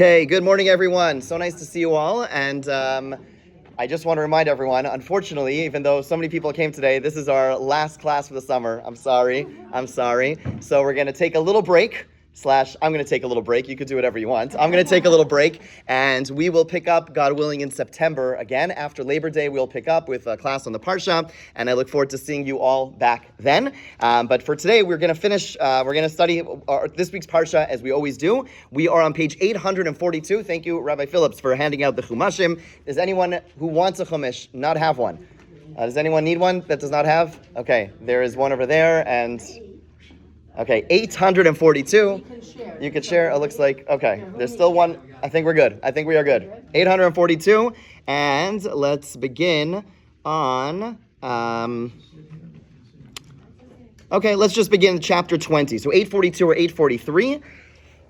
Okay, good morning, everyone. So nice to see you all. And I just want to remind everyone, unfortunately, even though so many people came today, this is our last class for the summer. I'm sorry. So we're going to take a little break. I'm going to take a little break. You could do whatever you want. I'm going to take a little break, and we will pick up, God willing, in September again. After Labor Day, we'll pick up with a class on the Parsha, and I look forward to seeing you all back then. But for today, we're going to finish, we're going to study this week's Parsha as we always do. We are on page 842. Thank you, Rabbi Phillips, for handing out the Chumashim. Does anyone who wants a Chumash not have one? Does anyone need one that does not have? Okay, there is one over there, and... Okay, 842. You can share. It looks like, okay, there's still one. I think we're good. I think we are good. 842. And let's begin on, okay, let's just begin chapter 20. So 842 or 843.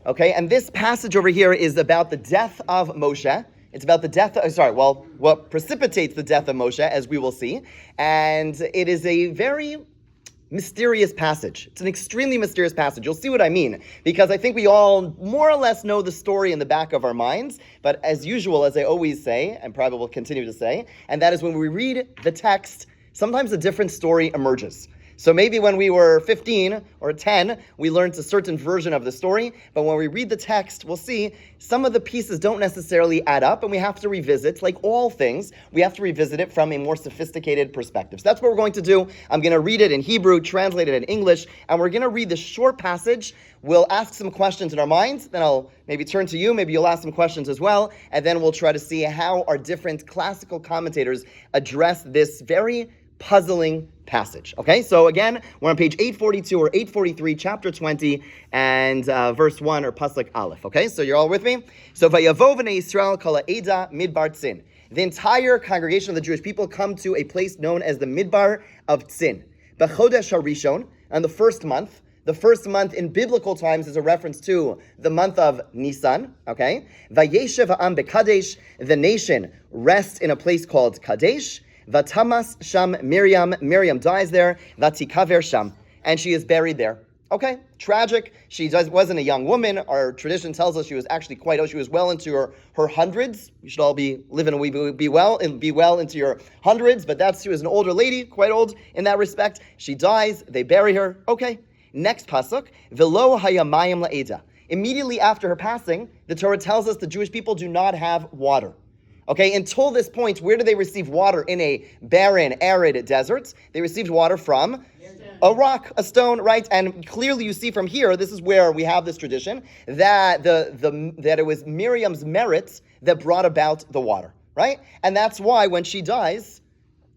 Okay, and this passage over here is about the death of Moshe. It's about the death of, what precipitates the death of Moshe, as we will see. And it is a very mysterious passage. It's an extremely mysterious passage. You'll see what I mean, because I think we all more or less know the story in the back of our minds, but as usual, as I always say, and probably will continue to say, and that is when we read the text, sometimes a different story emerges. So maybe when we were 15 or 10, we learned a certain version of the story, but when we read the text, we'll see some of the pieces don't necessarily add up, and we have to revisit, like all things, we have to revisit it from a more sophisticated perspective. So that's what we're going to do. I'm going to read it in Hebrew, translate it in English, and we're going to read the short passage. We'll ask some questions in our minds, then I'll maybe turn to you, maybe you'll ask some questions as well, and then we'll try to see how our different classical commentators address this very puzzling passage. Okay, so again, we're on page 842 or 843, chapter 20, and verse 1 or Pasuk Aleph. Okay, so you're all with me? So, Vayavo v'nei Yisrael kol ha'eda midbar Tzin. The entire congregation of the Jewish people come to a place known as the Midbar of Tzin. B'chodesh harishon, on the first month. The first month in biblical times is a reference to the month of Nisan, okay? Vayeshev ha'am b'kadesh, the nation rests in a place called Kadesh. Vatamas sham Miriam dies there. Vatikaver sham, and she is buried there. Okay, tragic. She wasn't a young woman. Our tradition tells us she was actually quite old. She was well into her hundreds. You should all be living and be well into your hundreds. But she was an older lady, quite old in that respect. She dies. They bury her. Okay. Next pasuk, velo hayamayim la'eda. Immediately after her passing, the Torah tells us the Jewish people do not have water. Okay, until this point, where do they receive water in a barren, arid desert? They received water from a rock, a stone, right? And clearly you see from here, this is where we have this tradition, that that it was Miriam's merits that brought about the water, right? And that's why when she dies,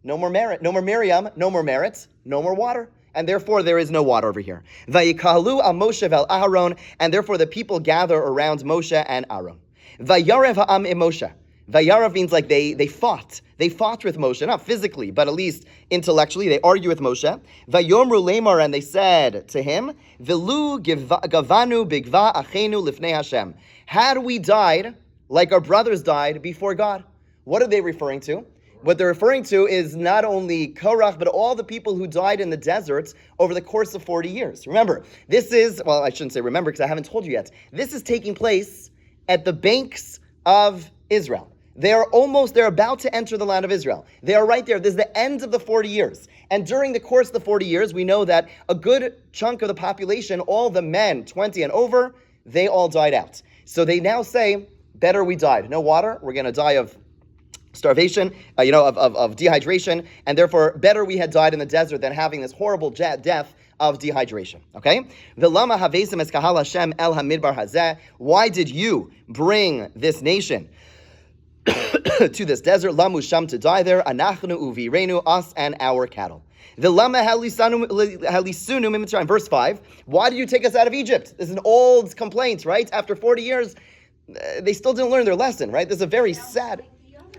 no more merit, no more Miriam, no more merits, no more water. And therefore there is no water over here. Vayikalu al Moshe vel Aharon, and therefore the people gather around Moshe and Aaron. Vayarev ha'am im Moshe. Vayarav means like they fought. They fought with Moshe, not physically, but at least intellectually. They argue with Moshe. Vayomru lemar, and they said to him, Velu gavanu bigva achenu lifnei Hashem. Had we died like our brothers died before God? What are they referring to? What they're referring to is not only Korach, but all the people who died in the desert over the course of 40 years. Remember, this is, well, I shouldn't say remember because I haven't told you yet. This is taking place at the banks of Israel. They're about to enter the land of Israel. They are right there. This is the end of the 40 years. And during the course of the 40 years, we know that a good chunk of the population, all the men, 20 and over, they all died out. So they now say, better we died. No water, we're going to die of starvation, of dehydration, and therefore better we had died in the desert than having this horrible death of dehydration. Okay? V'lama havesim es kahal Hashem el hamidbar hazeh. Why did you bring this nation to this desert, lamu sham, to die there, anachnu uvirenu, us and our cattle. The lama halisunu mimitzrayim. Verse 5. Why did you take us out of Egypt? This is an old complaint, right? After 40 years, they still didn't learn their lesson, right? This is a very sad.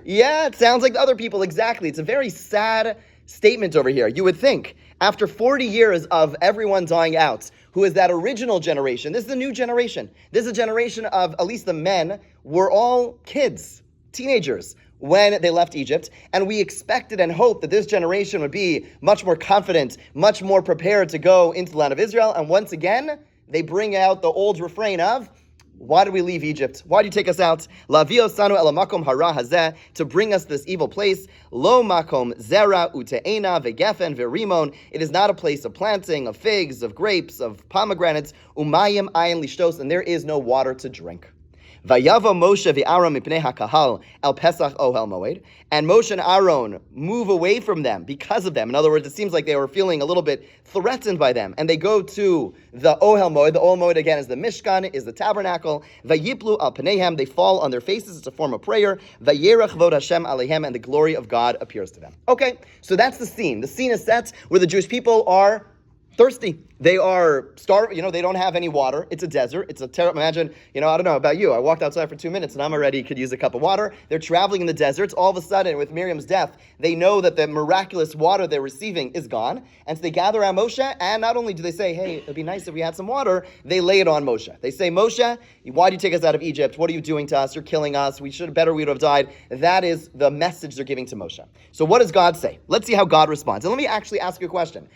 Yeah, it sounds like the other people, exactly. It's a very sad statement over here. You would think, after 40 years of everyone dying out, who is that original generation, this is a new generation. This is a generation of, at least the men, were all kids, teenagers, when they left Egypt, and we expected and hoped that this generation would be much more confident, much more prepared to go into the land of Israel, and once again, they bring out the old refrain of, Why did we leave Egypt? Why did you take us out? Lavio sanu el makom hara hazeh, to bring us this evil place. Lo makom zera ute'ena vegefen verimon. It is not a place of planting, of figs, of grapes, of pomegranates. Umayim ayin lishtos, and there is no water to drink. Vayava Moshe v'Aaron mipnei hakahal el Pesach ohel moed, and Moshe and Aaron move away from them because of them. In other words, it seems like they were feeling a little bit threatened by them, and they go to the ohel moed. The ohel moed again is the Mishkan, is the tabernacle. Vayiplu al pneihem, they fall on their faces. It's a form of prayer. Vayerach vod Hashem aleihem, and the glory of God appears to them. Okay, so that's the scene. The scene is set where the Jewish people are thirsty. They are starving. They don't have any water. It's a desert. It's a terrible. Imagine, I don't know about you. I walked outside for 2 minutes and I'm already could use a cup of water. They're traveling in the deserts. All of a sudden, with Miriam's death, they know that the miraculous water they're receiving is gone. And so they gather around Moshe. And not only do they say, hey, it'd be nice if we had some water, they lay it on Moshe. They say, Moshe, why do you take us out of Egypt? What are you doing to us? You're killing us. We would have died. That is the message they're giving to Moshe. So what does God say? Let's see how God responds. And let me actually ask you a question.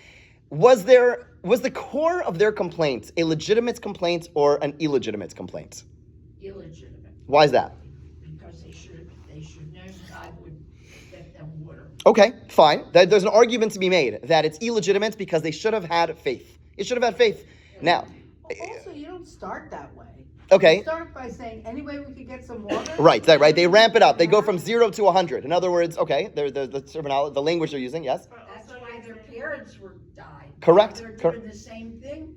Was the core of their complaint a legitimate complaint or an illegitimate complaint? Illegitimate. Why is that? Because they should know God would get them water. Okay, fine. There's an argument to be made that it's illegitimate because they should have had faith. It should have had faith. Now, also, you don't start that way. Okay. You start by saying, anyway, we could get some water. Right. They ramp it up. They go from 0 to 100. In other words, okay, the language they're using, yes? That's why their parents were died. Correct. They're doing the same thing.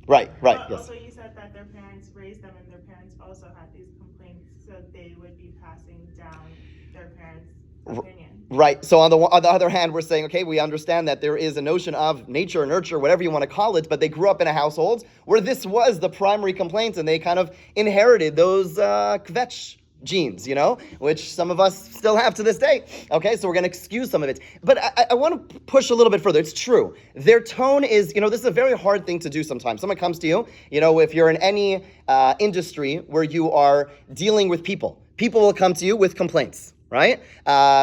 Right, yes. Also, you said that their parents raised them and their parents also had these complaints, so they would be passing down their parents' opinion. Right. So on the other hand, we're saying, okay, we understand that there is a notion of nature, nurture, whatever you want to call it, but they grew up in a household where this was the primary complaint, and they kind of inherited those kvetch genes, which some of us still have to this day. Okay, so we're going to excuse some of it. But I want to push a little bit further. It's true. Their tone is, this is a very hard thing to do sometimes. Someone comes to you, if you're in any industry where you are dealing with people will come to you with complaints. Right?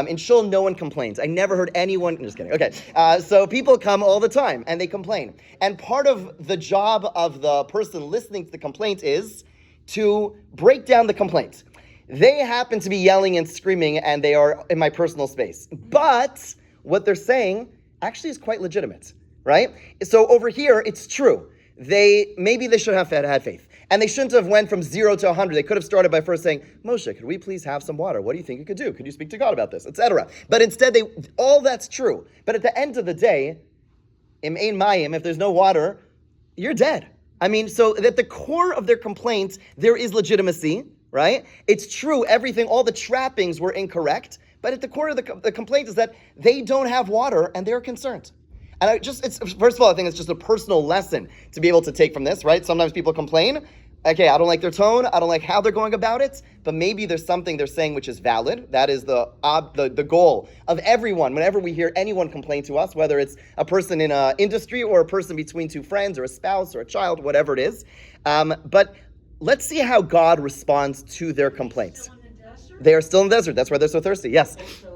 In shul, no one complains. I never heard anyone. I'm just kidding. Okay. So people come all the time and they complain. And part of the job of the person listening to the complaint is to break down the complaint. They happen to be yelling and screaming and they are in my personal space. But what they're saying actually is quite legitimate. Right? So over here, it's true. Maybe they should have had faith. And they shouldn't have went from 0 to 100. They could have started by first saying, Moshe, could we please have some water? What do you think you could do? Could you speak to God about this? Etc. But instead, all that's true. But at the end of the day, im ein mayim, if there's no water, you're dead. So at the core of their complaints, there is legitimacy, right? It's true, all the trappings were incorrect. But at the core of the complaint is that they don't have water and they're concerned. And first of all, I think it's just a personal lesson to be able to take from this, right? Sometimes people complain, okay, I don't like their tone, I don't like how they're going about it, but maybe there's something they're saying which is valid. That is the goal of everyone. Whenever we hear anyone complain to us, whether it's a person in an industry or a person between two friends or a spouse or a child, whatever it is. But let's see how God responds to their complaints. They are still in the desert. That's why they're so thirsty. Yes. Also,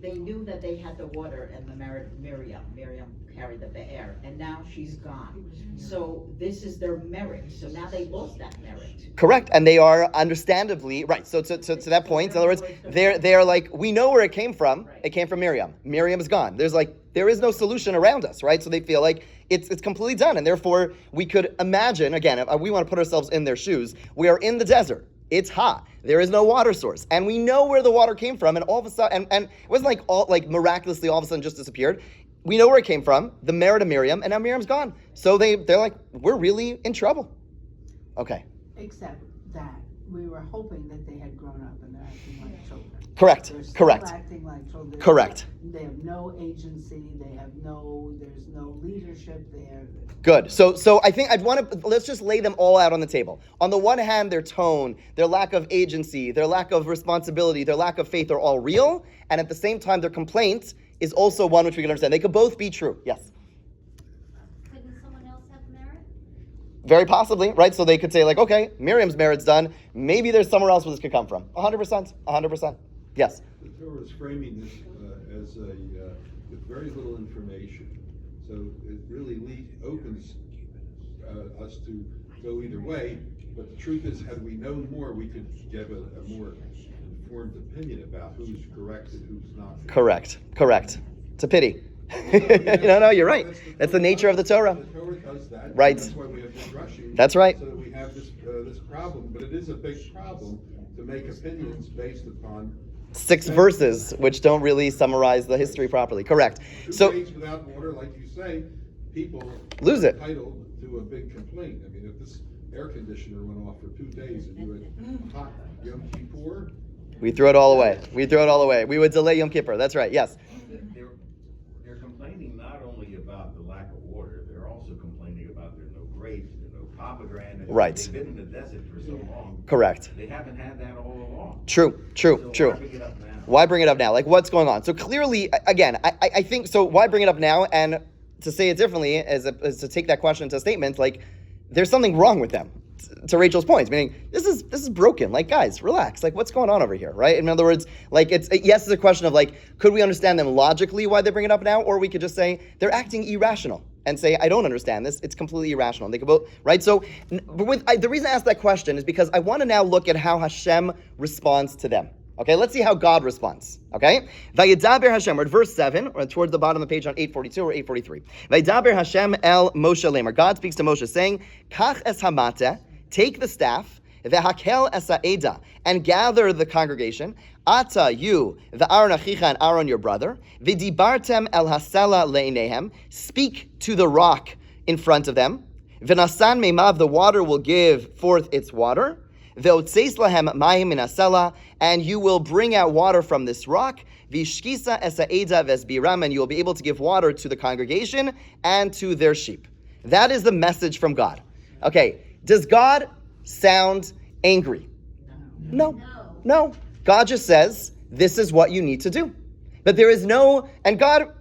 they knew that they had the water and the Miriam carried the be'er, and now she's gone. So this is their merit. So now they lost that merit. Correct, and they are understandably right. So to that point, in other words, they're like, we know where it came from. Right. It came from Miriam. Miriam is gone. There is no solution around us, right? So they feel like it's completely done, and therefore we could imagine again. If we want to put ourselves in their shoes. We are in the desert. It's hot. There is no water source, and we know where the water came from. And all of a sudden, and it wasn't miraculously all of a sudden just disappeared. We know where it came from, the merit of Miriam, and now Miriam's gone. So they're like, we're really in trouble. Okay. Except that we were hoping that they had grown up and they're acting like children. Correct. They're still Correct. acting like children. Correct. They have no agency. There's no leadership there. Good. So I think let's just lay them all out on the table. On the one hand, their tone, their lack of agency, their lack of responsibility, their lack of faith are all real. And at the same time, their complaint is also one which we can understand. They could both be true. Yes. Couldn't someone else have merit? Very possibly, right? So they could say okay, Miriam's merit's done. Maybe there's somewhere else where this could come from. 100%. Yes. The Torah is framing this as with very little information. So it really opens us to go either way. But the truth is, had we known more, we could give a more informed opinion about who's correct and who's not. Correct. It's a pity. No, you're right. That's the nature of the Torah. The Torah does that. Right. That's why we have this rushing. That's right. So that we have this problem, but it is a big problem to make opinions based upon 6 verses, which don't really summarize the history properly. Correct. 2 So days without water, like you say, people lose it. are entitled to a big complaint. I mean, if this air conditioner went off for 2 days and you had hot Yom Kippur, we throw it all away. We would delay Yom Kippur. That's right. Yes. They're complaining not only about the lack of water, they're also complaining about there's no grapes, there's no pomegranate. Right. They've been in the desert for so long. Correct. They haven't had that all along. True. So why bring it up now? Why bring it up now? Like, what's going on? So clearly, again, I think, so why bring it up now? And to say it differently is to take that question to a statement, like, there's something wrong with them. To Rachel's point, meaning this is broken. Like, guys, relax. Like, what's going on over here, right? In other words, like, it's a question of, like, could we understand them logically why they bring it up now, or we could just say they're acting irrational and say, I don't understand this. It's completely irrational. And they could both, right? So, the reason I asked that question is because I want to now look at how Hashem responds to them. Okay, let's see how God responds. Okay, Vayidaber Hashem. We're at verse 7, or towards the bottom of the page on 842 or 843. Vayidaber Hashem el Moshe Lamer. God speaks to Moshe saying, Kach es hamate. Take the staff, vehakel esa'eda, and gather the congregation. Ata, you, ve'aron achicha, and Aaron your brother. V'dibartem el hasela le'enehem. Speak to the rock in front of them. V'nasan meimav, the water will give forth its water. Ve'otzeis lahem mayim min hasela, and you will bring out water from this rock. V'shkisa esa'eda v'esbiram, and you will be able to give water to the congregation and to their sheep. That is the message from God. Okay. Does God sound angry? No. God just says, this is what you need to do. But there is no, and God,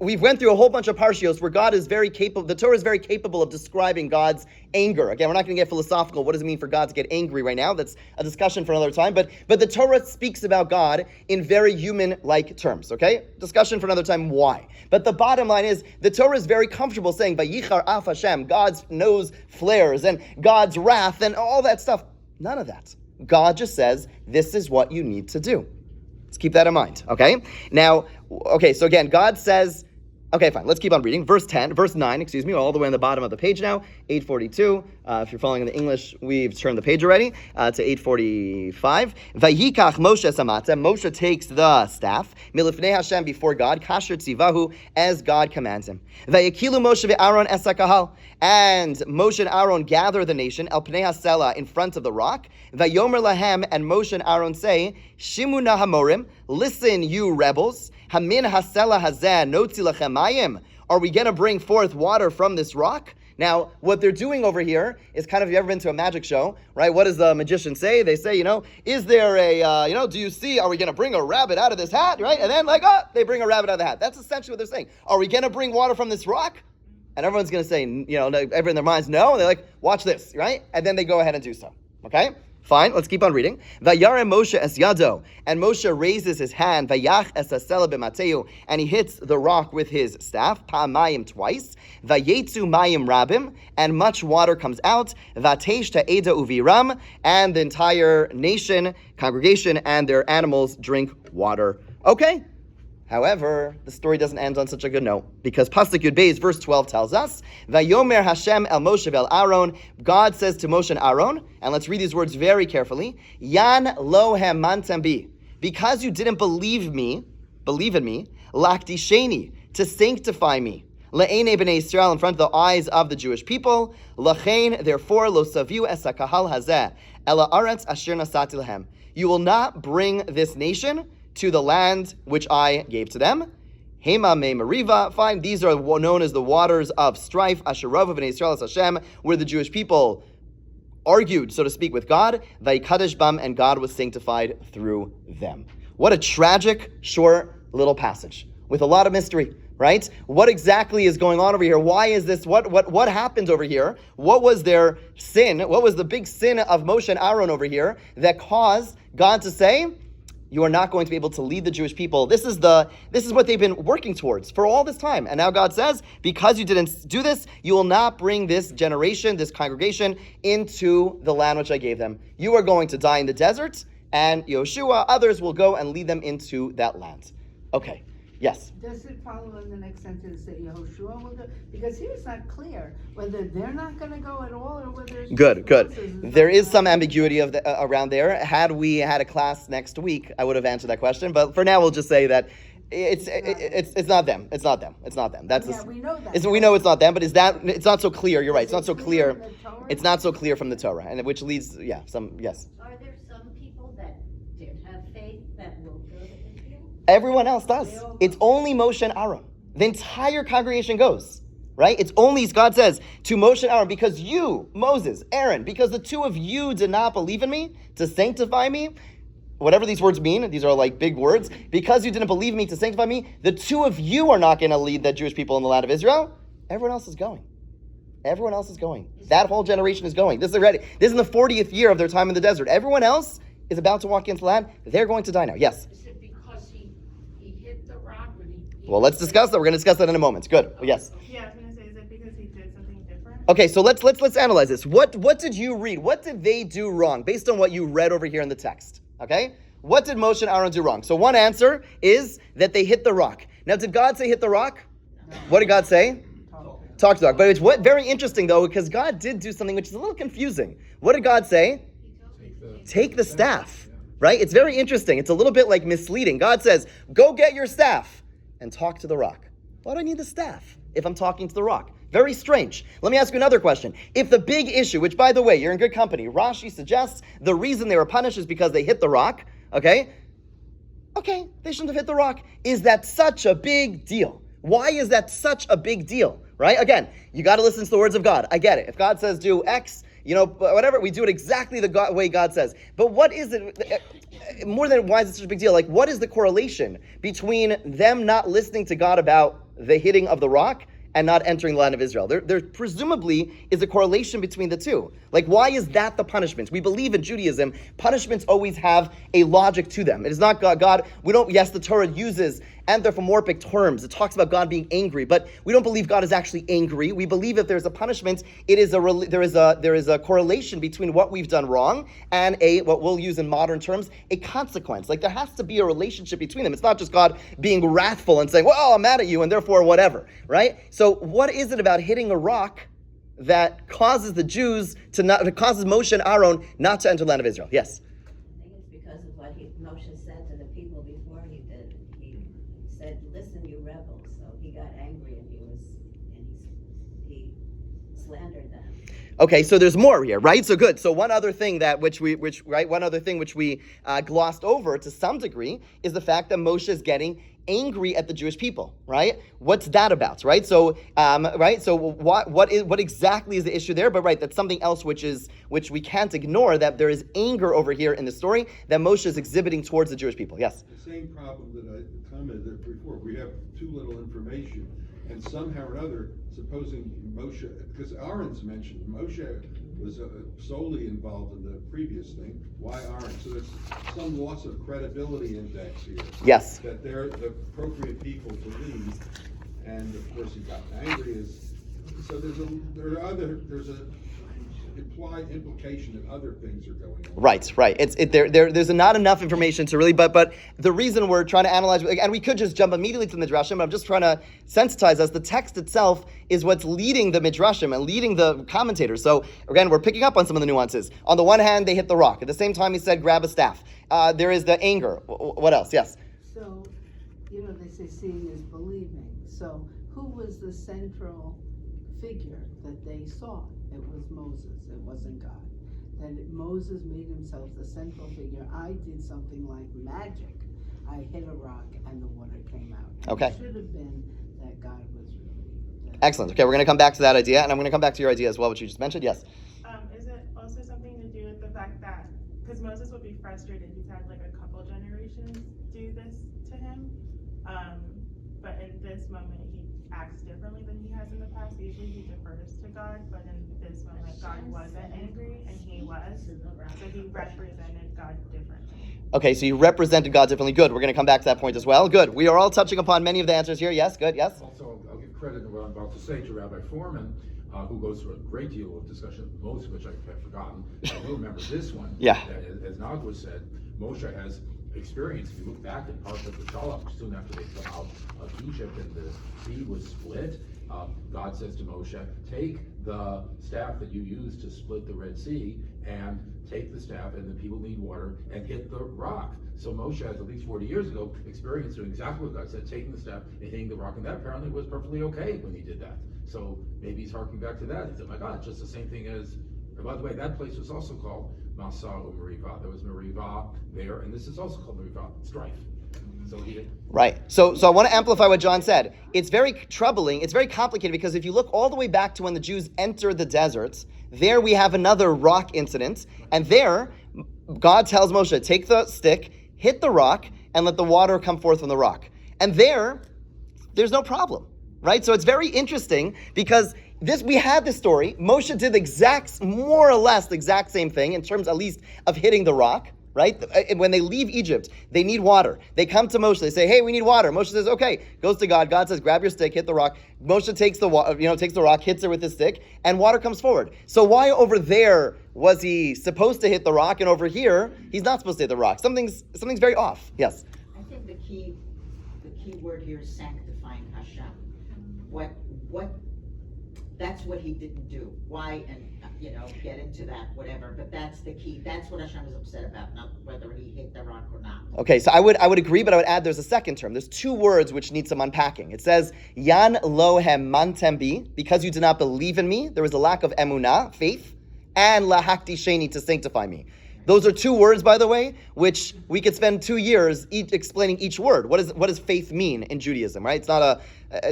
we've went through a whole bunch of parshios where God is very capable, the Torah is very capable of describing God's anger. Again, we're not going to get philosophical. What does it mean for God to get angry right now? That's a discussion for another time. But the Torah speaks about God in very human-like terms, okay? Discussion for another time, why? But the bottom line is, the Torah is very comfortable saying, Vayichar af Hashem, God's nose flares, and God's wrath, and all that stuff. None of that. God just says, this is what you need to do. Let's keep that in mind, okay? Now, so again, God says, okay, fine, let's keep on reading. Verse 9, all the way on the bottom of the page now, 842. If you're following in the English, we've turned the page already to 845. Vayikach Moshe samata. Moshe takes the staff, milifnei Hashem, before God, kasher tzivahu, as God commands him. Vayakilu Moshe ve'Aaron es hakahal. And Moshe and Aaron gather the nation, el pnei hasela, in front of the rock. Vayomer lahem, and Moshe and Aaron say, Shimu na hamorim, listen, you rebels. Hamin hasela hazeh notzi lachem mayim. Are we going to bring forth water from this rock? Now, what they're doing over here is kind of, you ever been to a magic show, right? What does the magician say? They say, is there a, do you see, are we going to bring a rabbit out of this hat, right? And then they bring a rabbit out of the hat. That's essentially what they're saying. Are we going to bring water from this rock? And everyone's going to say, everyone in their minds, no. And they're like, watch this, right? And then they go ahead and do so, okay? Fine, let's keep on reading. Vayare Moshe es yado, and Moshe raises his hand, vayach es hasela b'mateu, and he hits the rock with his staff, pa'amayim, twice. Vayetzu mayim rabim, and much water comes out. Vatesh ta'eda uviram, and the entire nation, congregation, and their animals drink water. Okay. However, the story doesn't end on such a good note, because Pasuk Yud Beis, verse 12 tells us, Vayomer Hashem el Moshe vel Aaron, God says to Moshe and Aaron, and let's read these words very carefully, Yan lo hemantem bi, because you didn't believe in me, lakdisheni, to sanctify me, le'enei b'nei Yisrael, in front of the eyes of the Jewish people, lachein, therefore, lo saviu es hakahal hazeh, ela aretz asher nasati lahem. You will not bring this nation to the land which I gave to them. Hema me Mariva. Fine, these are known as the waters of strife. Asherov of Israel Hashem, where the Jewish people argued, so to speak, with God. Vayikadesh bam, and God was sanctified through them. What a tragic, short little passage with a lot of mystery, right? What exactly is going on over here? Why is this? What happened over here? What was their sin? What was the big sin of Moshe and Aaron over here that caused God to say, You are not going to be able to lead the Jewish people. This is what they've been working towards for all this time. And now God says, because you didn't do this, you will not bring this generation, this congregation, into the land which I gave them. You are going to die in the desert, and Yoshua, others will go and lead them into that land. Okay, yes. Does it follow in the next sentence that Yehoshua will go? Because here it's not clear whether they're not gonna go at all or whether it's Good. Moses is There not is gonna some go. ambiguity around there. Had we had a class next week, I would have answered that question. But for now, we'll just say that it's not them. It's not them. That's Yeah, we know that. we know it's not them. But it's not so clear. You're right. It's not so clear. in the Torah? It's not so clear from the Torah, and which leads, yes. Are there some people that did have faith that will go to Israel? Everyone else does. It's only Moshe and Aaron. The entire congregation goes. Right? It's only, God says, to Moshe and Aaron, because you, Moses, Aaron, because the two of you did not believe in me to sanctify me, whatever these words mean, these are like big words, because you didn't believe me to sanctify me, the two of you are not going to lead the Jewish people in the land of Israel. Everyone else is going. Everyone else is going. That whole generation is going. This is in the 40th year of their time in the desert. Everyone else is about to walk into the land. They're going to die now. Yes? Is it because he hit the rock when he? Well, let's discuss that. We're going to discuss that in a moment. Good. Yes. Yeah, I was gonna say, is it because he did something different? Okay, so let's analyze this. What did you read? What did they do wrong based on what you read over here in the text? Okay? What did Moshe and Aaron do wrong? So one answer is that they hit the rock. Now, did God say hit the rock? What did God say? Talk to the rock. But it's very interesting though, because God did do something which is a little confusing. What did God say? Take the staff. Right? It's very interesting. It's a little bit like misleading. God says, go get your staff and talk to the rock. Why do I need the staff if I'm talking to the rock? Very strange. Let me ask you another question. If the big issue, which by the way, you're in good company, Rashi suggests the reason they were punished is because they hit the rock, okay, they shouldn't have hit the rock. Is that such a big deal? Why is that such a big deal, right? Again, you got to listen to the words of God. I get it. If God says do X, whatever, we do it exactly the way God says. But what is it, more than why is it such a big deal? Like, what is the correlation between them not listening to God about the hitting of the rock and not entering the land of Israel? There presumably is a correlation between the two. Like, why is that the punishment? We believe in Judaism, punishments always have a logic to them. It is not God, yes, the Torah uses anthropomorphic terms. It talks about God being angry, but we don't believe God is actually angry. We believe if there's a punishment, there is a correlation between what we've done wrong and what we'll use in modern terms, a consequence. Like, there has to be a relationship between them. It's not just God being wrathful and saying, well, I'm mad at you and therefore whatever, right? So what is it about hitting a rock that causes the Jews causes Moshe and Aaron not to enter the land of Israel? Yes. I think it's because of what Moshe said to the people before he did. He said, "Listen, you rebels." So he got angry and he slandered them. Okay, so there's more here, right? So good. So one other thing which we glossed over to some degree is the fact that Moshe is getting angry at the Jewish people, right? What's that about, right? So, So what exactly is the issue there? But right, that's something else which we can't ignore, that there is anger over here in the story that Moshe is exhibiting towards the Jewish people. Yes. The same problem that I commented before. We have too little information, and somehow or other, supposing Moshe, because Aaron's mentioned, Moshe was solely involved in the previous thing. Why Aaron? So there's some loss of credibility index here. Yes. That they're the appropriate people to lead, and of course he got angry. So there's a implied implication that other things are going on. Right. There's not enough information to really, but the reason we're trying to analyze, and we could just jump immediately to the Midrashim, but I'm just trying to sensitize us. The text itself is what's leading the Midrashim and leading the commentators. So again, we're picking up on some of the nuances. On the one hand, they hit the rock. At the same time, he said, grab a staff. There is the anger. What else? Yes. So, they say seeing is believing. So who was the central figure that they saw? It was Moses. It wasn't God. Then Moses made himself the central figure. I did something like magic. I hit a rock and the water came out. Okay. It should have been that God was really. Excellent. Okay, we're going to come back to that idea, and I'm going to come back to your idea as well, which you just mentioned. Yes. Is it also something to do with the fact that, because Moses would be frustrated, he's had like a couple generations do this to him, but in this moment acts differently than he has in the past. Usually he defers to God, but in this moment, God wasn't angry, and he was. So he represented God differently. Okay, so you represented God differently. Good. We're going to come back to that point as well. Good. We are all touching upon many of the answers here. Yes, good. Yes? Also, I'll give credit to what I'm about to say to Rabbi Foreman, who goes through a great deal of discussion, most of which I have forgotten. I will remember this one. Yeah. As Nagwa said, Moshe has experience. If you look back at parts of the Shalach, soon after they come out of Egypt and the sea was split, God says to Moshe, take the staff that you used to split the Red Sea and take the staff, and the people need water, and hit the rock. So Moshe has, at least 40 years ago, experience doing exactly what God said, taking the staff and hitting the rock, and that apparently was perfectly okay when he did that. So maybe he's harking back to that. He said, my God, it's just the same thing as, and by the way, that place was also called Masa or Merivah. There was Merivah there, and this is also called Merivah, strife. So Right. So I want to amplify what John said. It's very troubling. It's very complicated because if you look all the way back to when the Jews entered the deserts, there we have another rock incident. And there, God tells Moshe, take the stick, hit the rock, and let the water come forth from the rock. And there's no problem. Right? So it's very interesting because we had this story. Moshe did more or less the exact same thing in terms, at least, of hitting the rock. Right? When they leave Egypt, they need water. They come to Moshe. They say, "Hey, we need water." Moshe says, "Okay." Goes to God. God says, "Grab your stick, hit the rock." Moshe takes the rock, hits it with his stick, and water comes forward. So why over there was he supposed to hit the rock, and over here he's not supposed to hit the rock? Something's very off. Yes. I think the key word here is sanctifying Hashem. That's what he didn't do. Why? And get into that, whatever. But that's the key. That's what Hashem is upset about, not whether he hit the rock or not. Okay, so I would agree, but I would add there's a second term. There's two words which need some unpacking. It says, Yan lohem mantem bi, because you did not believe in me. There was a lack of emunah, faith, and lahakti sheni, to sanctify me. Those are two words, by the way, which we could spend 2 years explaining each word. What does faith mean in Judaism, right? It's not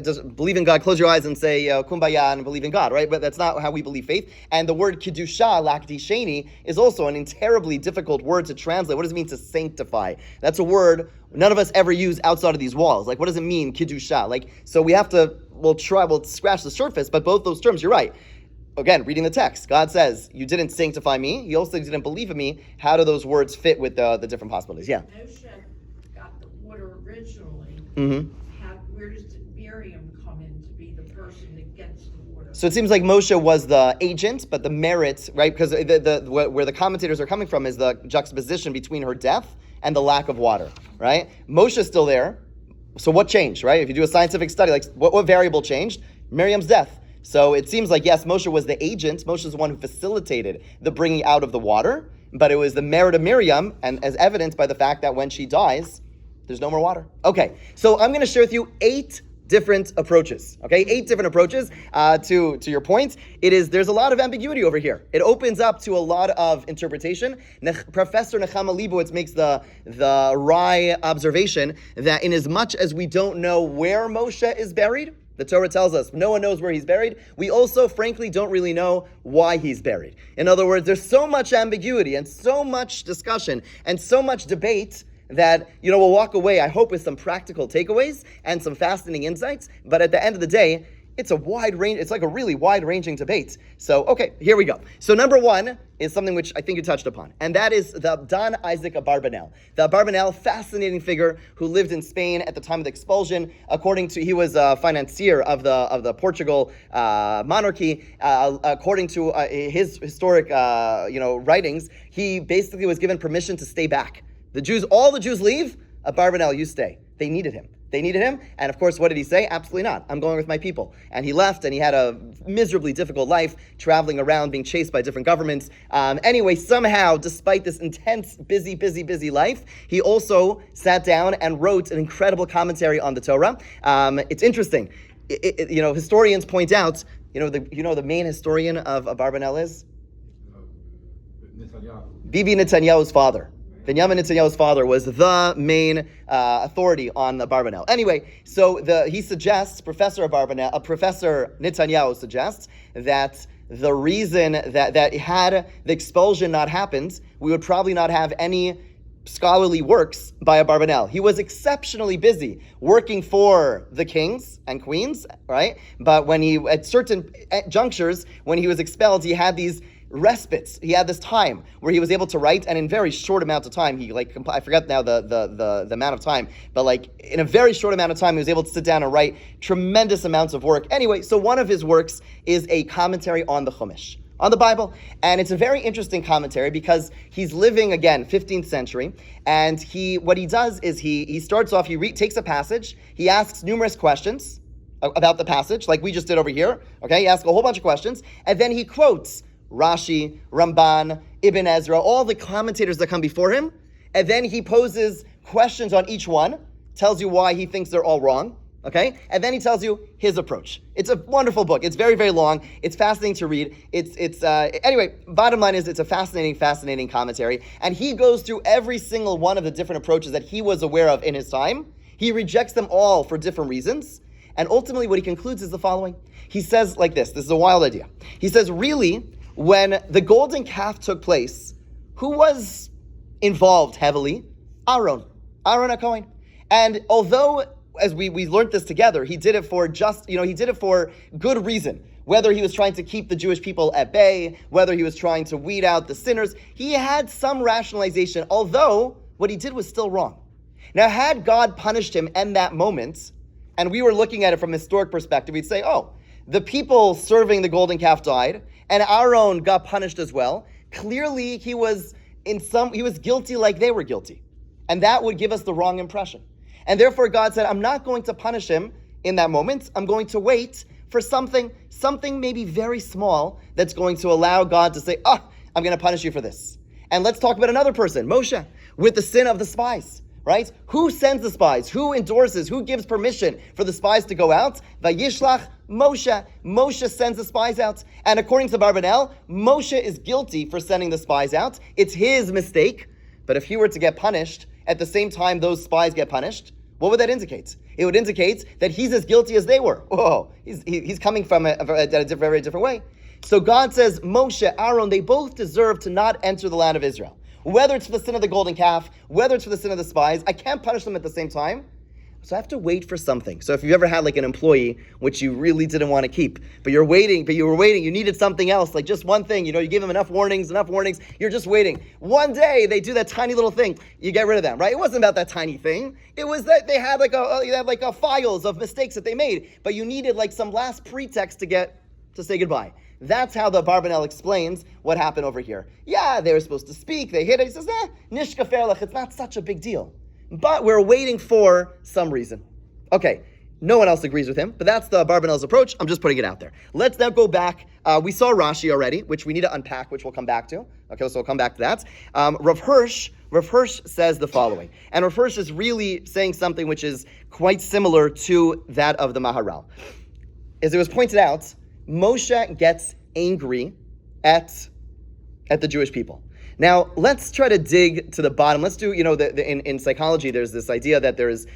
just believe in God, close your eyes and say kumbaya and believe in God, right? But that's not how we believe faith. And the word kedusha, lakdi sheni, is also an terribly difficult word to translate. What does it mean to sanctify? That's a word none of us ever use outside of these walls. Like, what does it mean, kedusha? So we have to, we'll scratch the surface, but both those terms, you're right. Again, reading the text, God says, you didn't sanctify me. You also didn't believe in me. How do those words fit with the different possibilities? Yeah. Moshe got the water originally. Mm-hmm. Where does Miriam come in to be the person that gets the water? So it seems like Moshe was the agent, but the merit, right? Because where the commentators are coming from is the juxtaposition between her death and the lack of water, right? Moshe's still there. So what changed, right? If you do a scientific study, like what variable changed? Miriam's death. So it seems like, yes, Moshe was the agent. Moshe is the one who facilitated the bringing out of the water, but it was the merit of Miriam, and as evidenced by the fact that when she dies, there's no more water. Okay, so I'm going to share with you 8 different approaches. Okay, 8 different approaches to your point. There's a lot of ambiguity over here. It opens up to a lot of interpretation. Professor Nechama Leibowitz makes the wry observation that in as much as we don't know where Moshe is buried, the Torah tells us no one knows where he's buried. We also, frankly, don't really know why he's buried. In other words, there's so much ambiguity and so much discussion and so much debate that, we'll walk away, I hope, with some practical takeaways and some fascinating insights. But at the end of the day, it's a wide range. It's like a really wide-ranging debate. So, okay, here we go. So number 1 is something which I think you touched upon, and that is the Don Isaac Abarbanel. The Abarbanel, fascinating figure who lived in Spain at the time of the expulsion. He was a financier of the Portugal monarchy. According to his historic writings, he basically was given permission to stay back. All the Jews leave. Abarbanel, you stay. They needed him. And of course, what did he say? Absolutely not. I'm going with my people. And he left, and he had a miserably difficult life, traveling around, being chased by different governments. Anyway, somehow, despite this intense, busy life, he also sat down and wrote an incredible commentary on the Torah. It's interesting. Historians point out, the main historian of Abarbanel is? Netanyahu. Bibi Netanyahu's father. Benjamin Netanyahu's father was the main authority on the Abarbanel. Anyway, so he suggests, Professor Netanyahu suggests that the reason that had the expulsion not happened, we would probably not have any scholarly works by Abarbanel. He was exceptionally busy working for the kings and queens, right? But when he, at certain junctures, when he was expelled, he had these respites. He had this time where he was able to write, and in very short amount of time, he I forget now the amount of time, but in a very short amount of time, he was able to sit down and write tremendous amounts of work. Anyway, so one of his works is a commentary on the Chumash, on the Bible, and it's a very interesting commentary because he's living, again, 15th century, and what he does is he starts off, takes a passage, he asks numerous questions about the passage, like we just did over here, okay? He asks a whole bunch of questions, and then he quotes Rashi, Ramban, Ibn Ezra, all the commentators that come before him, and then he poses questions on each one, tells you why he thinks they're all wrong, okay? And then he tells you his approach. It's a wonderful book. It's very, very long. It's fascinating to read. Anyway, bottom line is it's a fascinating commentary, and he goes through every single one of the different approaches that he was aware of in his time. He rejects them all for different reasons, and ultimately what he concludes is the following. He says like this is a wild idea. He says, really, when the golden calf took place, who was involved heavily? Aaron HaKohen. And although, as we learned this together, he did it for good reason. Whether he was trying to keep the Jewish people at bay, whether he was trying to weed out the sinners, he had some rationalization, although what he did was still wrong. Now, had God punished him in that moment, and we were looking at it from a historic perspective, we'd say, oh, the people serving the golden calf died, and Aaron got punished as well. Clearly, he was guilty like they were guilty. And that would give us the wrong impression. And therefore, God said, I'm not going to punish him in that moment. I'm going to wait for something maybe very small that's going to allow God to say, I'm going to punish you for this. And let's talk about another person, Moshe, with the sin of the spies. Right? Who sends the spies? Who endorses? Who gives permission for the spies to go out? Vayishlach Moshe. Moshe sends the spies out. And according to Barbanel, Moshe is guilty for sending the spies out. It's his mistake. But if he were to get punished, at the same time those spies get punished, what would that indicate? It would indicate that he's as guilty as they were. Whoa, he's coming from a very different way. So God says, Moshe, Aaron, they both deserve to not enter the land of Israel. Whether it's for the sin of the golden calf, whether it's for the sin of the spies, I can't punish them at the same time. So I have to wait for something. So if you've ever had an employee which you really didn't want to keep, but you were waiting, you needed something else, like just one thing, you give them enough warnings, you're just waiting. One day they do that tiny little thing, you get rid of them, right? It wasn't about that tiny thing. It was that they had a files of mistakes that they made, but you needed some last pretext to say goodbye. That's how the Barbanel explains what happened over here. Yeah, they were supposed to speak, they hit it. He says, nishka ferlech, it's not such a big deal. But we're waiting for some reason. Okay, no one else agrees with him, but that's the Barbanel's approach. I'm just putting it out there. Let's now go back. We saw Rashi already, which we need to unpack, which we'll come back to. Okay, so we'll come back to that. Rav Hirsch says the following. And Rav Hirsch is really saying something which is quite similar to that of the Maharal. As it was pointed out, Moshe gets angry at the Jewish people. Now, let's try to dig to the bottom. Let's do, in psychology, there's this idea that there's,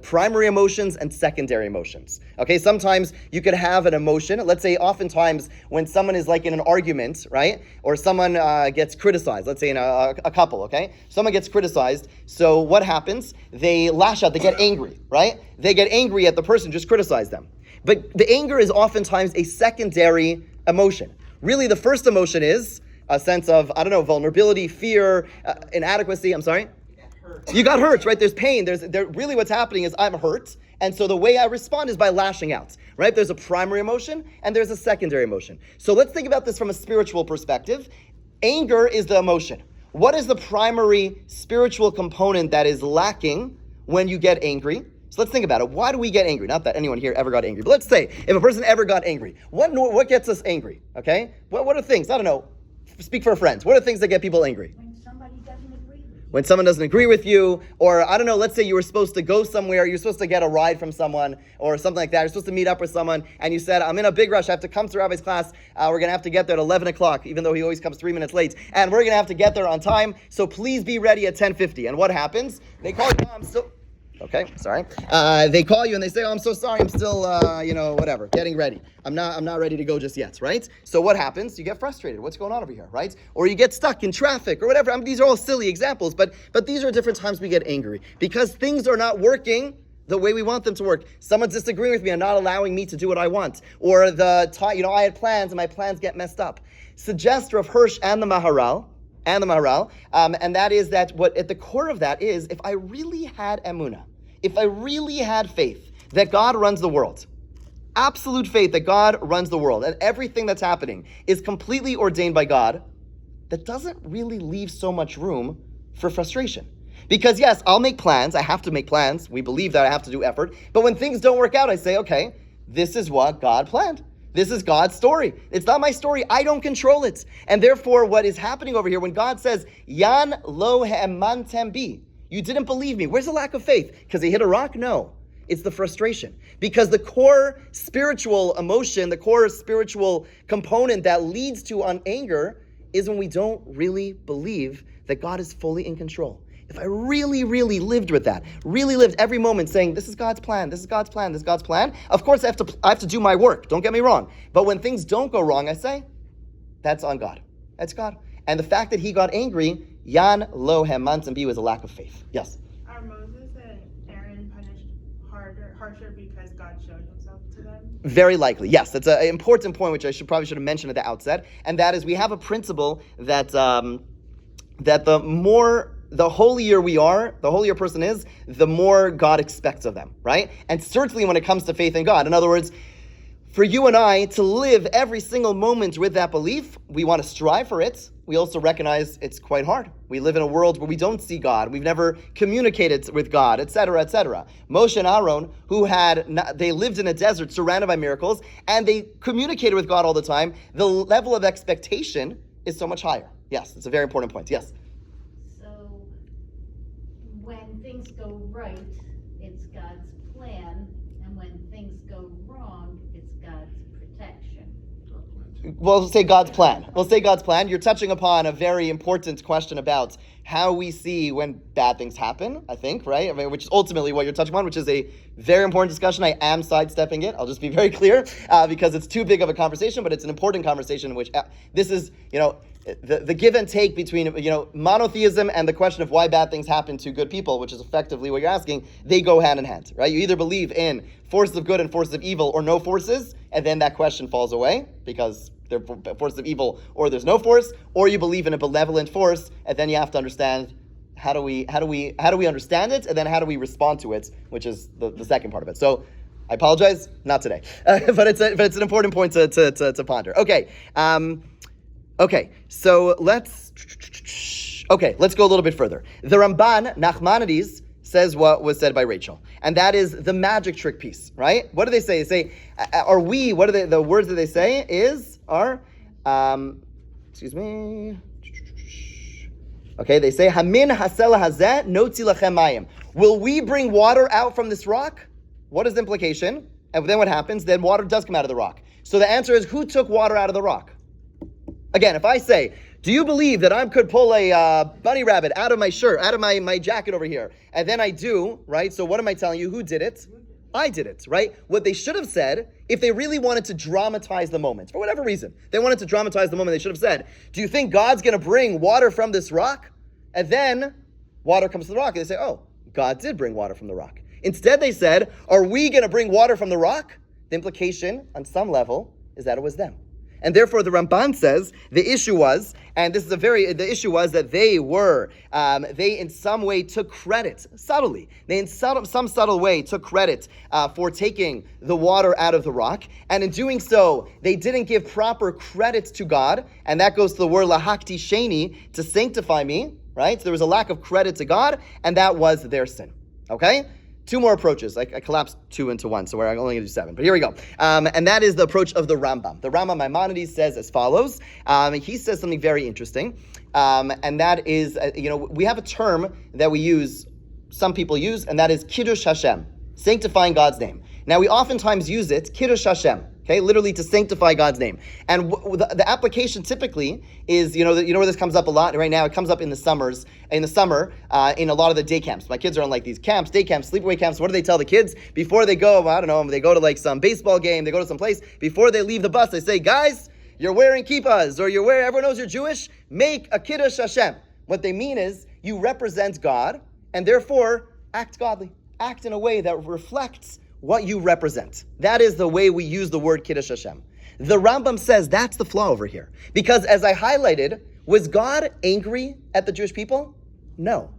primary emotions and secondary emotions. Okay, sometimes you could have an emotion. Let's say oftentimes when someone is in an argument, right? Or someone gets criticized, let's say in a couple, okay? Someone gets criticized. So what happens? They lash out, they get angry, right? They get angry at the person just criticized them. But the anger is oftentimes a secondary emotion. Really, the first emotion is a sense of, vulnerability, fear, inadequacy. I'm sorry? You got hurt, right? There's pain. Really what's happening is I'm hurt. And so the way I respond is by lashing out, right? There's a primary emotion and there's a secondary emotion. So let's think about this from a spiritual perspective. Anger is the emotion. What is the primary spiritual component that is lacking when you get angry? So let's think about it. Why do we get angry? Not that anyone here ever got angry, but let's say if a person ever got angry, what gets us angry? Okay? What are things? I don't know. Speak for friends. What are things that get people angry? When somebody doesn't agree with you. When someone doesn't agree with you, or I don't know, let's say you were supposed to go somewhere, you're supposed to get a ride from someone, or something like that. You're supposed to meet up with someone, and you said, I'm in a big rush, I have to come to Rabbi's class, we're going to have to get there at 11 o'clock, even though he always comes 3 minutes late, and we're going to have to get there on time, so please be ready at 10:50. And what happens? They call your mom, Okay, sorry. They call you and they say, "Oh, I'm so sorry. I'm still, whatever, getting ready. I'm not ready to go just yet." Right? So what happens? You get frustrated. What's going on over here? Right? Or you get stuck in traffic or whatever. These are all silly examples, but these are different times we get angry because things are not working the way we want them to work. Someone's disagreeing with me and not allowing me to do what I want. Or I had plans and my plans get messed up. Suggest Rav Hirsch and the Maharal, and that is that what at the core of that is, if I really had emunah, if I really had faith that God runs the world, absolute faith that God runs the world, and everything that's happening is completely ordained by God, that doesn't really leave so much room for frustration. Because yes, I'll make plans, I have to make plans, we believe that I have to do effort, but when things don't work out, I say, okay, this is what God planned. This is God's story. It's not my story. I don't control it. And therefore, what is happening over here, when God says, Yan lo ha'emantem bi, you didn't believe me. Where's the lack of faith? Because he hit a rock? No. It's the frustration. Because the core spiritual emotion, the core spiritual component that leads to anger is when we don't really believe that God is fully in control. If I really, really lived with that, really lived every moment saying, this is God's plan, this is God's plan, this is God's plan, of course I have to do my work, don't get me wrong. But when things don't go wrong, I say, that's on God. That's God. And the fact that he got angry, Yan lo ha'emantem bi, was a lack of faith. Yes? Are Moses and Aaron punished harsher because God showed himself to them? Very likely, yes. That's an important point, which I probably should have mentioned at the outset, and that is we have a principle that that the holier we are, the holier a person is, the more God expects of them, right? And certainly when it comes to faith in God. In other words, for you and I to live every single moment with that belief, we want to strive for it. We also recognize it's quite hard. We live in a world where we don't see God. We've never communicated with God, etc., etc. Moshe and Aaron, they lived in a desert surrounded by miracles, and they communicated with God all the time. The level of expectation is so much higher. Yes, it's a very important point. Yes? When things go right, it's God's plan, and when things go wrong, it's God's protection. We'll say God's plan. You're touching upon a very important question about how we see when bad things happen, I think, right? I mean, which is ultimately what you're touching on, which is a very important discussion. I am sidestepping it. I'll just be very clear because it's too big of a conversation, but it's an important conversation in which this is, the give and take between, monotheism and the question of why bad things happen to good people, which is effectively what you're asking, they go hand in hand, right? You either believe in forces of good and forces of evil or no forces, and then that question falls away because they're forces of evil or there's no force, or you believe in a benevolent force, and then you have to understand how do we understand it, and then how do we respond to it, which is the second part of it. So I apologize, not today, but it's an important point to ponder. Okay, so let's go a little bit further. The Ramban, Nachmanides, says what was said by Rachel, and that is the magic trick piece, right? What do they say? They say, the words that they say they say, Hamin hasela hazeh notzi lachem mayim. Will we bring water out from this rock? What is the implication? And then what happens? Then water does come out of the rock. So the answer is, who took water out of the rock? Again, if I say, do you believe that I could pull a bunny rabbit out of my shirt, out of my jacket over here? And then I do, right? So what am I telling you? Who did it? I did it, right? What they should have said, if they really wanted to dramatize the moment, for whatever reason, they wanted to dramatize the moment, they should have said, do you think God's going to bring water from this rock? And then water comes to the rock, and they say, oh, God did bring water from the rock. Instead, they said, are we going to bring water from the rock? The implication, on some level, is that it was them. And therefore, the Ramban says the issue was that they in some way took credit, subtly. They in some subtle way took credit for taking the water out of the rock. And in doing so, they didn't give proper credit to God. And that goes to the word lahakti sheni, to sanctify me, right? So there was a lack of credit to God, and that was their sin. Okay? Two more approaches. I collapsed two into one, so we're only going to do seven. But here we go. And that is the approach of the Rambam. The Rambam Maimonides says as follows. He says something very interesting. And that is, we have a term that we use, some people use, and that is Kiddush Hashem, sanctifying God's name. Now, we oftentimes use it, Kiddush Hashem. Okay, literally to sanctify God's name. And the application typically is, you know where this comes up a lot right now. It comes up in the summer, in a lot of the day camps. My kids are on like these camps, day camps, sleepaway camps. What do they tell the kids before they go? I don't know. They go to like some baseball game. They go to some place before they leave the bus. They say, guys, you're wearing kippahs, or everyone knows you're Jewish. Make a kiddush Hashem. What they mean is you represent God, and therefore act godly. Act in a way that reflects what you represent. That is the way we use the word Kiddush Hashem. The Rambam says that's the flaw over here. Because as I highlighted, was God angry at the Jewish people? No.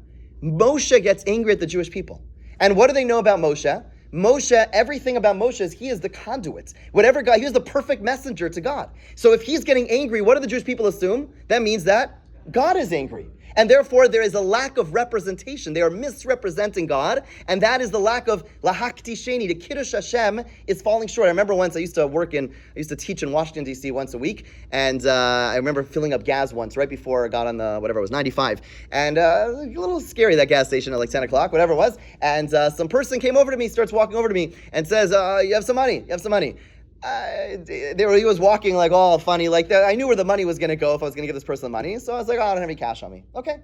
Moshe gets angry at the Jewish people. And what do they know about Moshe? Moshe, everything about Moshe is he is the conduit. Whatever God, he is the perfect messenger to God. So if he's getting angry, what do the Jewish people assume? That means that God is angry. And therefore, there is a lack of representation. They are misrepresenting God, and that is the lack of lahakti sheni. The Kiddush Hashem is falling short. I remember once I used to teach in Washington, D.C. once a week, and I remember filling up gas once right before I got on the, whatever it was, 95. And it was a little scary, that gas station at like 10 o'clock, whatever it was. And some person came over to me, starts walking over to me, and says, you have some money, you have some money. He was walking like all funny, like that. I knew where the money was going to go if I was going to give this person the money. So I was like, I don't have any cash on me. Okay.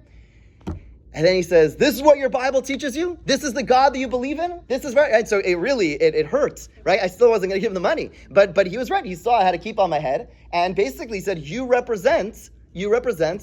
And then he says, this is what your Bible teaches you? This is the God that you believe in? This is right. And so it hurts, right? I still wasn't going to give him the money. But he was right. He saw I had a keep on my head and basically said, you represent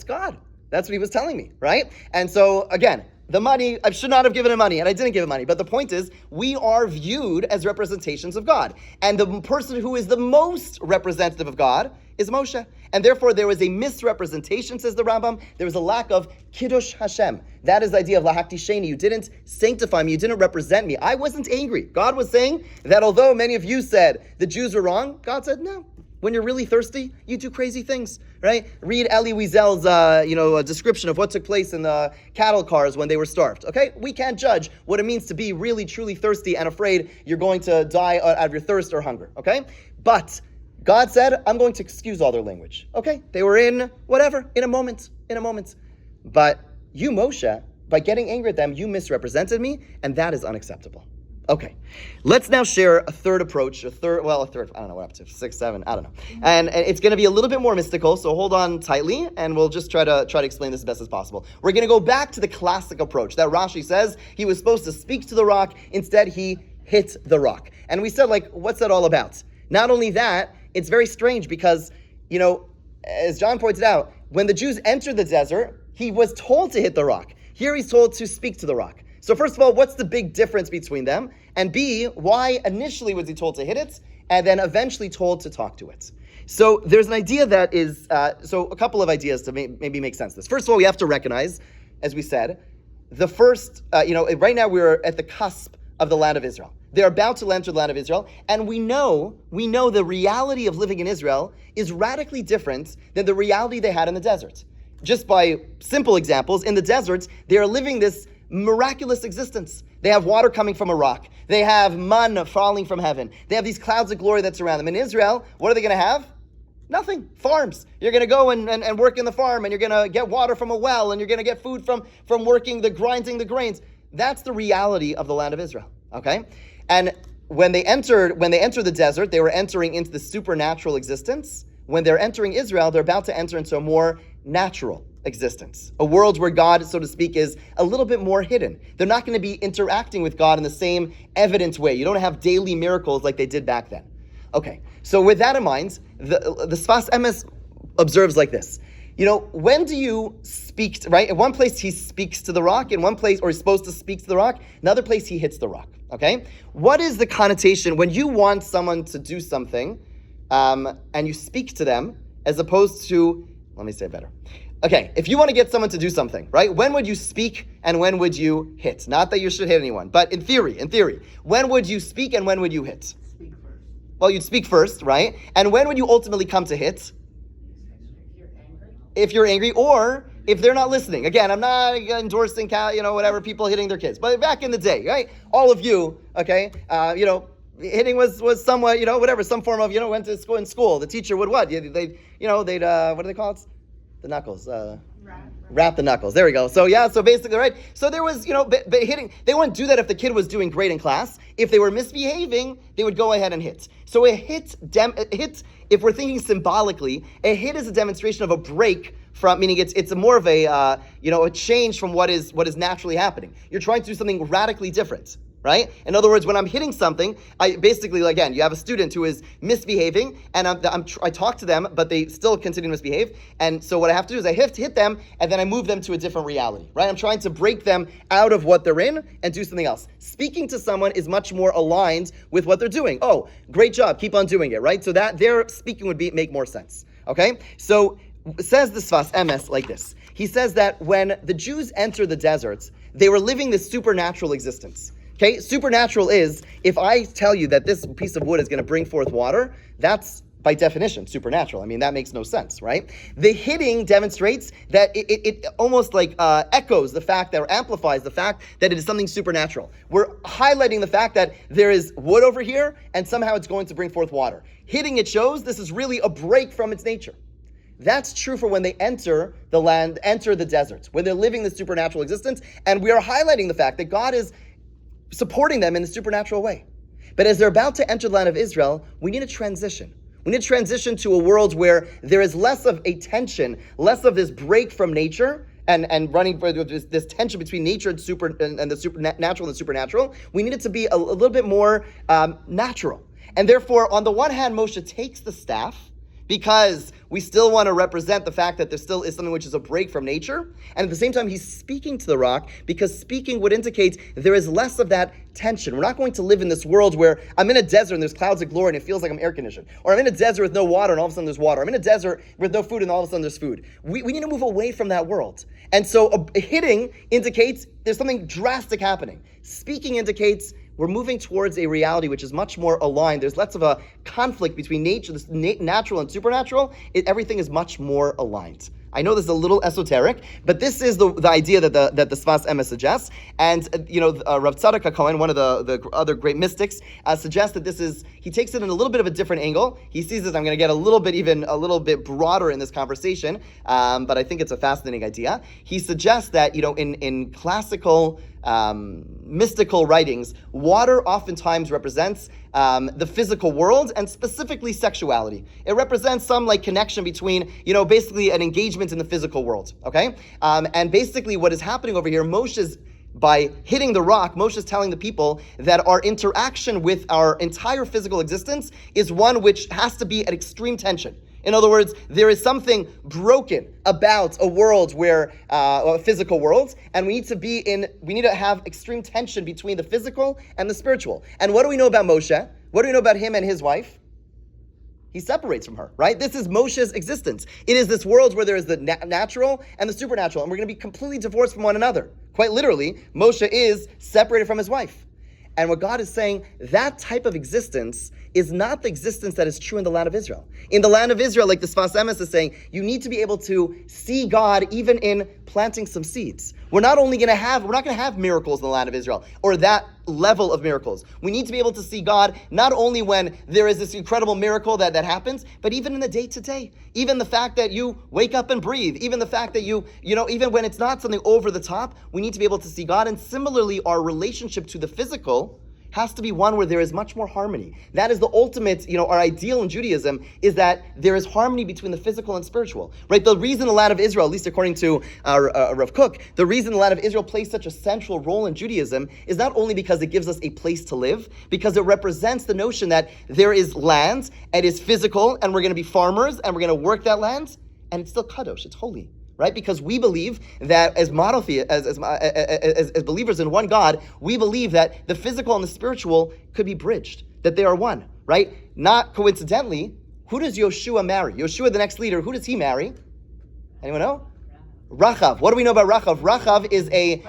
God. That's what he was telling me, right? And so again, the money, I should not have given him money, and I didn't give him money. But the point is, we are viewed as representations of God. And the person who is the most representative of God is Moshe. And therefore, there was a misrepresentation, says the Rambam. There was a lack of Kiddush Hashem. That is the idea of lahakti sheni. You didn't sanctify me. You didn't represent me. I wasn't angry. God was saying that although many of you said the Jews were wrong, God said, no. When you're really thirsty, you do crazy things, right? Read Elie Wiesel's, description of what took place in the cattle cars when they were starved, okay? We can't judge what it means to be really, truly thirsty and afraid you're going to die out of your thirst or hunger, okay? But God said, I'm going to excuse all their language, okay? They were in a moment. But you, Moshe, by getting angry at them, you misrepresented me, and that is unacceptable. Okay, let's now share a third approach, a third, I don't know what up to, 6, 7, I don't know. And it's going to be a little bit more mystical, so hold on tightly, and we'll just try to explain this as best as possible. We're going to go back to the classic approach that Rashi says he was supposed to speak to the rock, instead he hit the rock. And we said, what's that all about? Not only that, it's very strange because, as John pointed out, when the Jews entered the desert, he was told to hit the rock. Here he's told to speak to the rock. So first of all, what's the big difference between them? And B, why initially was he told to hit it, and then eventually told to talk to it? So there's an idea that is, a couple of ideas to maybe make sense of this. First of all, we have to recognize, as we said, the first, right now we're at the cusp of the land of Israel. They're about to enter the land of Israel, and we know the reality of living in Israel is radically different than the reality they had in the desert. Just by simple examples, in the desert, they are living this miraculous existence. They have water coming from a rock. They have manna falling from heaven. They have these clouds of glory that's around them. In Israel, what are they going to have? Nothing. Farms. You're going to go and work in the farm, and you're going to get water from a well, and you're going to get food from grinding the grains. That's the reality of the land of Israel. Okay? And when they enter the desert, they were entering into the supernatural existence. When they're entering Israel, they're about to enter into a more natural existence. A world where God, so to speak, is a little bit more hidden. They're not going to be interacting with God in the same evident way. You don't have daily miracles like they did back then. Okay, so with that in mind, the Sfas Emes observes like this. When do you speak, right? In one place he speaks to the rock, in one place, or he's supposed to speak to the rock, another place he hits the rock, okay? What is the connotation when you want someone to do something, and you speak to them, as opposed to, let me say it better. Okay, if you want to get someone to do something, right? When would you speak and when would you hit? Not that you should hit anyone, but in theory, when would you speak and when would you hit? Speak first. Well, you'd speak first, right? And when would you ultimately come to hit? If you're angry, or if they're not listening. Again, I'm not endorsing, people hitting their kids. But back in the day, right? All of you, okay, hitting was somewhat, some form of, went to school. The teacher would what? They'd what do they call it? The knuckles. Wrap the knuckles. There we go. So yeah, so basically, right? So there was, but hitting, they wouldn't do that if the kid was doing great in class. If they were misbehaving, they would go ahead and hit. So a hit, if we're thinking symbolically, a hit is a demonstration of a break from, meaning it's more of a, a change from what is naturally happening. You're trying to do something radically different. Right? In other words, when I'm hitting something, I basically, again, you have a student who is misbehaving, and I talk to them, but they still continue to misbehave. And so what I have to do is I have to hit them, and then I move them to a different reality. Right? I'm trying to break them out of what they're in and do something else. Speaking to someone is much more aligned with what they're doing. Oh, great job, keep on doing it. Right? So that their speaking would make more sense. Okay? So says the Sfas Emes like this. He says that when the Jews entered the deserts, they were living this supernatural existence. Okay, supernatural is, if I tell you that this piece of wood is going to bring forth water, that's by definition supernatural. I mean, that makes no sense, right? The hitting demonstrates that it almost like echoes the fact that, or amplifies the fact that it is something supernatural. We're highlighting the fact that there is wood over here, and somehow it's going to bring forth water. Hitting it shows this is really a break from its nature. That's true for when they enter the land, enter the deserts, when they're living the supernatural existence, and we are highlighting the fact that God is supporting them in a supernatural way. But as they're about to enter the land of Israel, we need a transition. We need to transition to a world where there is less of a tension, less of this break from nature, and running for this tension between nature and the supernatural and the supernatural. We need it to be a little bit more natural. And therefore, on the one hand, Moshe takes the staff, because we still want to represent the fact that there still is something which is a break from nature. And at the same time, he's speaking to the rock, because speaking would indicate there is less of that tension. We're not going to live in this world where I'm in a desert and there's clouds of glory and it feels like I'm air conditioned. Or I'm in a desert with no water and all of a sudden there's water. I'm in a desert with no food and all of a sudden there's food. We need to move away from that world. And so hitting indicates there's something drastic happening. Speaking indicates we're moving towards a reality which is much more aligned. There's less of a conflict between nature, this natural and supernatural. Everything is much more aligned. I know this is a little esoteric, but this is the idea that the Sfas Emes suggests. And Rav Tzadok HaKohen, one of the other great mystics, suggests that he takes it in a little bit of a different angle. He sees this. I'm going to get a little bit broader in this conversation, but I think it's a fascinating idea. He suggests that in classical mystical writings, water oftentimes represents the physical world and specifically sexuality. It represents some connection between, basically an engagement in the physical world, okay? And basically what is happening over here, by hitting the rock, Moshe is telling the people that our interaction with our entire physical existence is one which has to be at extreme tension. In other words, there is something broken about a world where, a physical world, and we need to have extreme tension between the physical and the spiritual. And what do we know about Moshe? What do we know about him and his wife? He separates from her, right? This is Moshe's existence. It is this world where there is the natural and the supernatural, and we're going to be completely divorced from one another. Quite literally, Moshe is separated from his wife. And what God is saying, that type of existence is not the existence that is true in the land of Israel. In the land of Israel, like the Sfas Emes is saying, you need to be able to see God even in planting some seeds. We're not going to have miracles in the land of Israel, or that level of miracles. We need to be able to see God not only when there is this incredible miracle that happens, but even in the day-to-day. Even the fact that you wake up and breathe, even the fact that even when it's not something over the top, we need to be able to see God. And similarly, our relationship to the physical has to be one where there is much more harmony. That is the ultimate, our ideal in Judaism is that there is harmony between the physical and spiritual, right? The reason the land of Israel, at least according to Rav Kook, the reason the land of Israel plays such a central role in Judaism is not only because it gives us a place to live, because it represents the notion that there is land, and it's physical, and we're going to be farmers, and we're going to work that land, and it's still kadosh, it's holy. Right? Because we believe that as as believers in one God, we believe that the physical and the spiritual could be bridged, that they are one, right? Not coincidentally, who does Yoshua marry? Yoshua, the next leader, who does he marry? Anyone know? Rachav. What do we know about Rachav? Rachav is a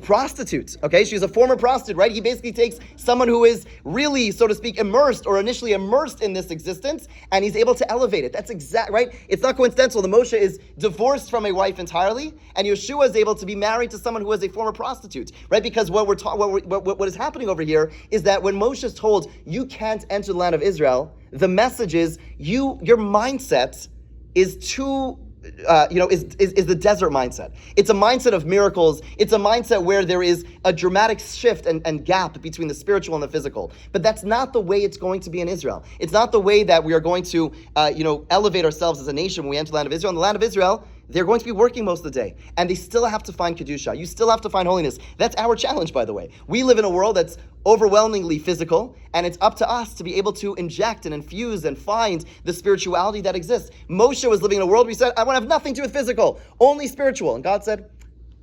prostitute, okay? She's a former prostitute, right? He basically takes someone who is really, so to speak, initially immersed in this existence, and he's able to elevate it. That's exact, right? It's not coincidental. The Moshe is divorced from a wife entirely, and Yeshua is able to be married to someone who is a former prostitute, right? Because what is happening over here is that when Moshe is told, you can't enter the land of Israel, the message is, your mindset is too is the desert mindset. It's a mindset of miracles. It's a mindset where there is a dramatic shift and gap between the spiritual and the physical. But that's not the way it's going to be in Israel. It's not the way that we are going to, elevate ourselves as a nation when we enter the land of Israel. In the land of Israel, they're going to be working most of the day, and they still have to find Kedusha. You still have to find holiness. That's our challenge, by the way. We live in a world that's overwhelmingly physical, and it's up to us to be able to inject and infuse and find the spirituality that exists. Moshe was living in a world where he said, I want to have nothing to do with physical, only spiritual. And God said,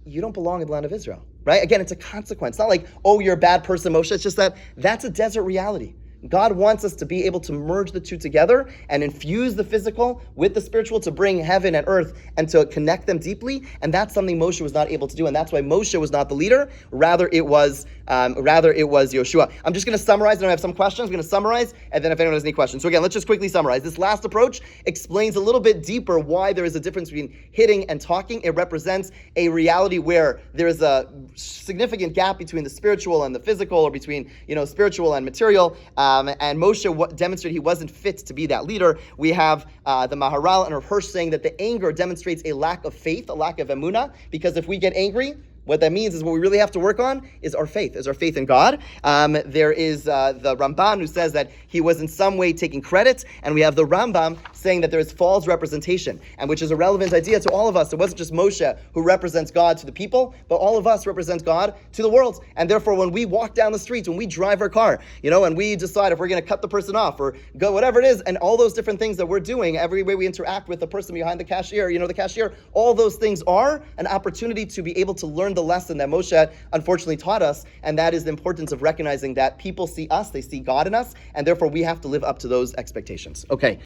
you don't belong in the land of Israel, right? Again, it's a consequence. It's not like, oh, you're a bad person, Moshe. It's just that's a desert reality. God wants us to be able to merge the two together and infuse the physical with the spiritual to bring heaven and earth and to connect them deeply. And that's something Moshe was not able to do. And that's why Moshe was not the leader. Rather, it was Yoshua. I'm just going to summarize, and I have some questions. I'm going to summarize, and then if anyone has any questions. So again, let's just quickly summarize. This last approach explains a little bit deeper why there is a difference between hitting and talking. It represents a reality where there is a significant gap between the spiritual and the physical, or between spiritual and material. And Moshe demonstrated he wasn't fit to be that leader. We have the Maharal and Rav Hirsch saying that the anger demonstrates a lack of faith, a lack of emunah, because if we get angry, what that means is what we really have to work on is our faith in God. There is the Ramban who says that he was in some way taking credit, and we have the Rambam saying that there is false representation, and which is a relevant idea to all of us. It wasn't just Moshe who represents God to the people, but all of us represent God to the world. And therefore, when we walk down the street, when we drive our car, and we decide if we're going to cut the person off or go whatever it is, and all those different things that we're doing, every way we interact with the person behind the cashier, the cashier, all those things are an opportunity to be able to learn the lesson that Moshe unfortunately taught us, and that is the importance of recognizing that people see us, they see God in us, and therefore we have to live up to those expectations. Okay.